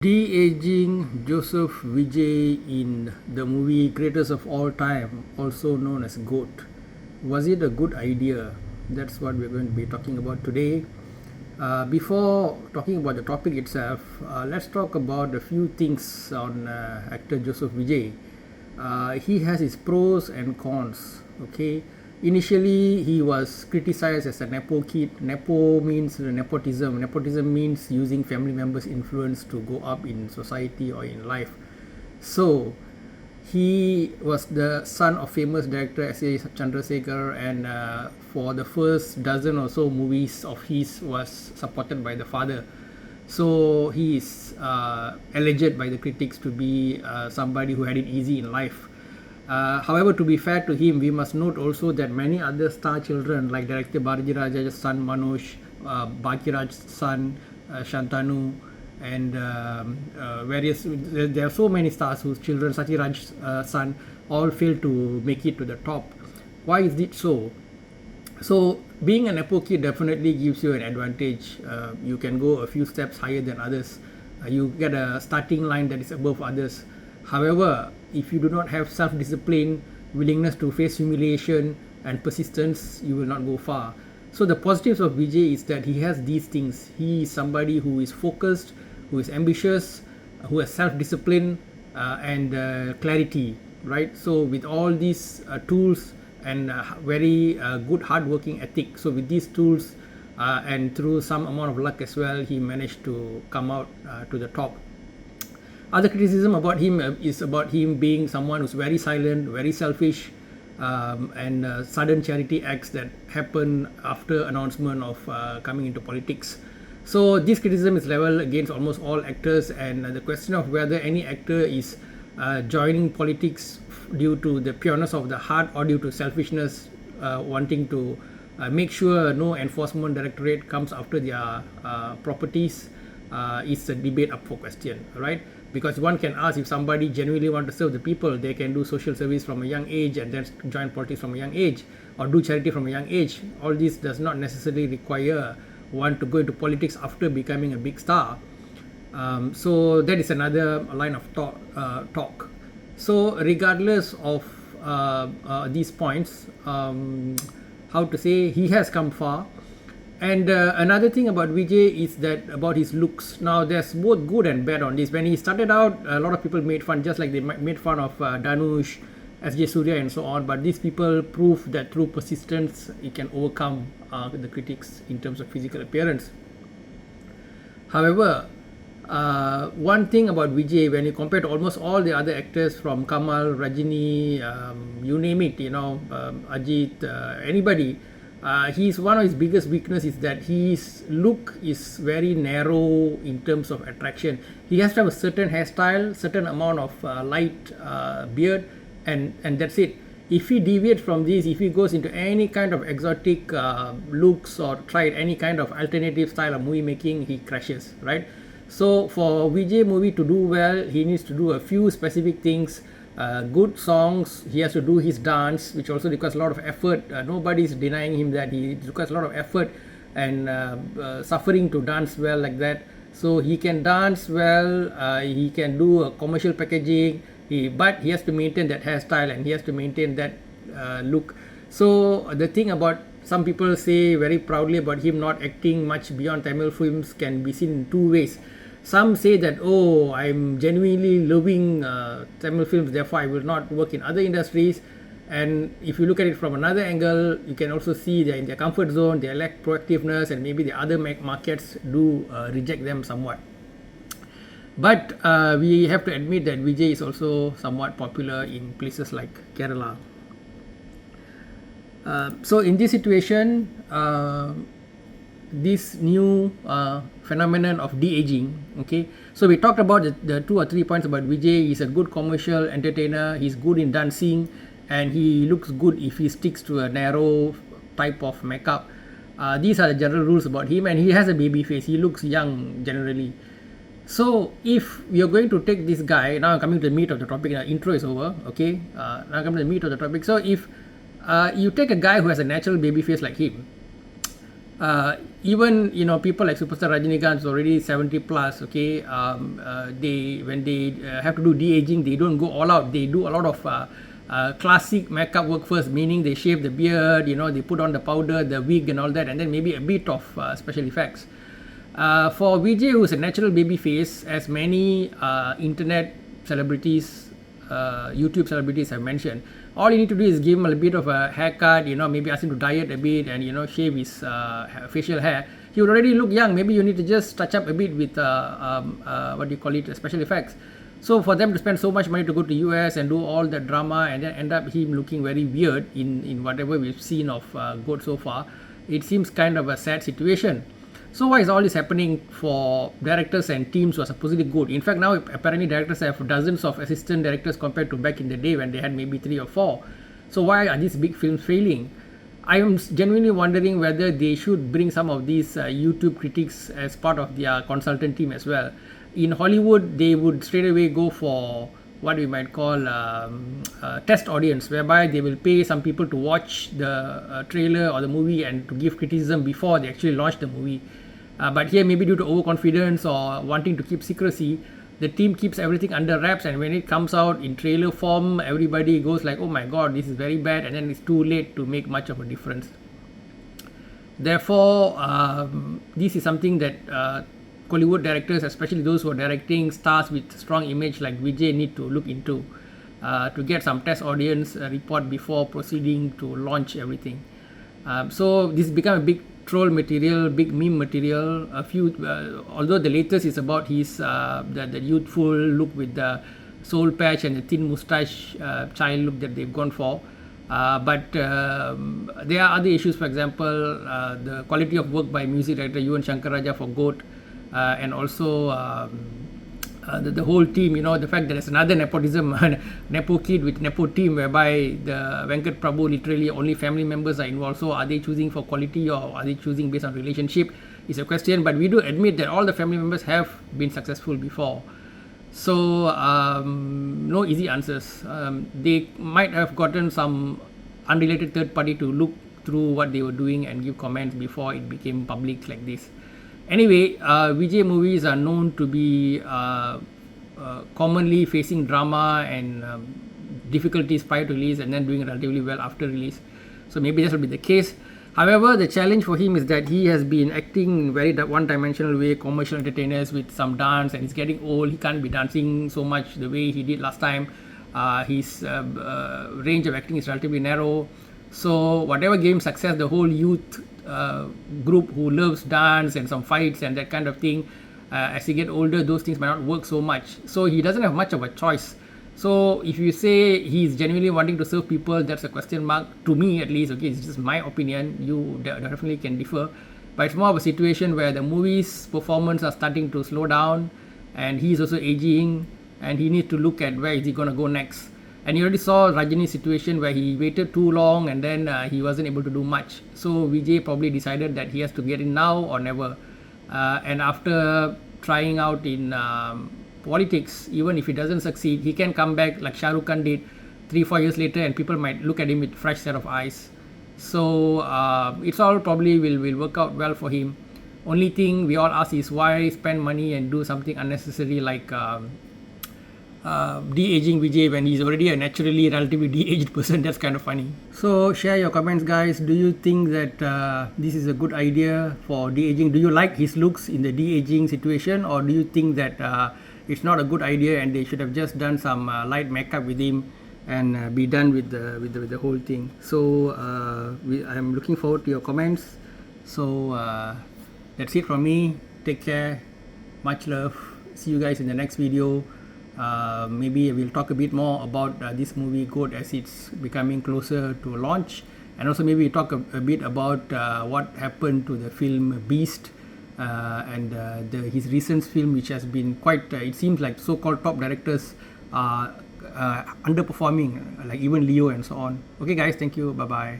De-aging Joseph Vijay in the movie Greatest of All Time, also known as GOAT. Was it a good idea? That's what we're going to be talking about today. Before talking about the topic itself, let's talk about a few things on actor Joseph Vijay. He has his pros and cons. Okay, initially he was criticized as a nepo kid. Nepo means nepotism. Nepotism means using family members' influence to go up in society or in life. So he was the son of famous director S.A. Chandrasekhar, and for the first dozen or so movies of his was supported by the father. So he is alleged by the critics to be somebody who had it easy in life. However, to be fair to him, we must note also that many other star children like director Bharati Raja's son Manoj, Bhagiraj's son Shantanu, and various, there are so many stars whose children, Satyaraj's son, all failed to make it to the top. Why is it so? So being a nepo kid definitely gives you an advantage. You can go a few steps higher than others. You get a starting line that is above others. However, if you do not have self-discipline, willingness to face humiliation and persistence, you will not go far. So the positives of Vijay is that he has these things. He is somebody who is focused, who is ambitious, who has self-discipline and clarity, right? So with all these tools and very good hard-working ethic, so with these tools and through some amount of luck as well, he managed to come out to the top. Other criticism about him is about him being someone who's very silent, very selfish, and sudden charity acts that happen after announcement of coming into politics. So this criticism is leveled against almost all actors, and the question of whether any actor is joining politics due to the pureness of the heart or due to selfishness, wanting to make sure no enforcement directorate comes after their properties, is a debate up for question, right? Because one can ask, if somebody genuinely want to serve the people, they can do social service from a young age and then join politics from a young age, or do charity from a young age. All this does not necessarily require one to go into politics after becoming a big star. So that is another line of talk. So regardless of these points, how to say, he has come far. And another thing about Vijay is that about his looks. Now there's both good and bad on this. When he started out, a lot of people made fun, just like they made fun of Dhanush, S.J. Surya and so on. But these people prove that through persistence, he can overcome the critics in terms of physical appearance. However, one thing about Vijay, when you compare to almost all the other actors from Kamal, Rajini, you name it, Ajit, anybody, he's one of his biggest weakness is that his look is very narrow in terms of attraction. He has to have a certain hairstyle, certain amount of light beard, and that's it. If he deviates from this, if he goes into any kind of exotic looks or tried any kind of alternative style of movie making, he crashes, right? So for Vijay movie to do well, he needs to do a few specific things. Good songs, he has to do his dance, which also requires a lot of effort. Nobody is denying him that he requires a lot of effort and suffering to dance well like that. So he can dance well, he can do a commercial packaging, but he has to maintain that hairstyle and he has to maintain that look. So the thing about, some people say very proudly about him not acting much beyond Tamil films can be seen in two ways. Some say that, oh, I'm genuinely loving Tamil films, therefore I will not work in other industries. And if you look at it from another angle, you can also see they're in their comfort zone, they lack proactiveness, and maybe the other markets do reject them somewhat. But we have to admit that Vijay is also somewhat popular in places like Kerala. So in this situation, this new phenomenon of de-aging, okay, so we talked about the 2 or 3 points about Vijay. He's a good commercial entertainer, he's good in dancing, and he looks good if he sticks to a narrow type of makeup. These are the general rules about him, and he has a baby face, he looks young generally. So if you're going to take this guy, now I'm coming to the meat of the topic, intro is over, okay, now I'm coming to the meat of the topic. So if you take a guy who has a natural baby face like him, Even people like Superstar Rajinikanth is already 70 plus. Okay, they when they have to do de-aging, they don't go all out. They do a lot of classic makeup work first, meaning they shave the beard, they put on the powder, the wig and all that, and then maybe a bit of special effects. For Vijay, who's a natural baby face, as many internet celebrities, YouTube celebrities have mentioned, all you need to do is give him a bit of a haircut, maybe ask him to diet a bit and shave his facial hair. He would already look young. Maybe you need to just touch up a bit with what do you call it, special effects. So for them to spend so much money to go to US and do all the drama and then end up him looking very weird in whatever we've seen of GOAT so far, it seems kind of a sad situation. So why is all this happening for directors and teams who are supposedly good? In fact, now apparently directors have dozens of assistant directors compared to back in the day when they had maybe 3 or 4. So why are these big films failing? I am genuinely wondering whether they should bring some of these YouTube critics as part of their consultant team as well. In Hollywood, they would straight away go for what we might call test audience, whereby they will pay some people to watch the trailer or the movie and to give criticism before they actually launch the movie. But here, maybe due to overconfidence or wanting to keep secrecy, the team keeps everything under wraps, and when it comes out in trailer form, everybody goes like, oh my god, this is very bad, and then it's too late to make much of a difference. Therefore, this is something that Hollywood directors, especially those who are directing stars with strong image like Vijay, need to look into to get some test audience report before proceeding to launch everything. So this has become a big troll material, big meme material. A few, although the latest is about his the youthful look with the soul patch and the thin moustache child look that they've gone for. But there are other issues. For example, the quality of work by music director Yuvan Shankar Raja for GOAT. And also the whole team, the fact that there's another nepotism, nepo kid with nepo team, whereby the Venkat Prabhu literally only family members are involved. So are they choosing for quality or are they choosing based on relationship is a question. But we do admit that all the family members have been successful before. So no easy answers. They might have gotten some unrelated third party to look through what they were doing and give comments before it became public like this. Anyway, Vijay movies are known to be commonly facing drama and difficulties prior to release and then doing relatively well after release. So maybe this will be the case. However, the challenge for him is that he has been acting in very one-dimensional way, commercial entertainers with some dance, and he's getting old. He can't be dancing so much the way he did last time. His range of acting is relatively narrow. So whatever gave him success, the whole youth group who loves dance and some fights and that kind of thing, as he get older, those things might not work so much. So he doesn't have much of a choice. So if you say he's genuinely wanting to serve people, that's a question mark to me at least. Okay, it's just my opinion. You definitely can differ, but it's more of a situation where the movie's performance are starting to slow down, and he's also aging, and he needs to look at where is he going to go next. And you already saw Rajini's situation where he waited too long and then he wasn't able to do much. So Vijay probably decided that he has to get in now or never. And after trying out in politics, even if he doesn't succeed, he can come back like Shah Rukh Khan did 3-4 years later, and people might look at him with fresh set of eyes. So it's all probably will work out well for him. Only thing we all ask is why spend money and do something unnecessary like de-aging Vijay when he's already a naturally relatively de-aged person. That's kind of funny. So share your comments, guys. Do you think that this is a good idea for de-aging? Do you like his looks in the de-aging situation, or do you think that it's not a good idea and they should have just done some light makeup with him and be done with the whole thing? So I'm looking forward to your comments. So that's it from me. Take care. Much love. See you guys in the next video. Maybe we'll talk a bit more about this movie GOAT as it's becoming closer to launch, and also maybe talk a bit about what happened to the film Beast and his recent film, which has been quite it seems like so-called top directors are underperforming, like even Leo and so on. Okay guys, thank you, bye bye.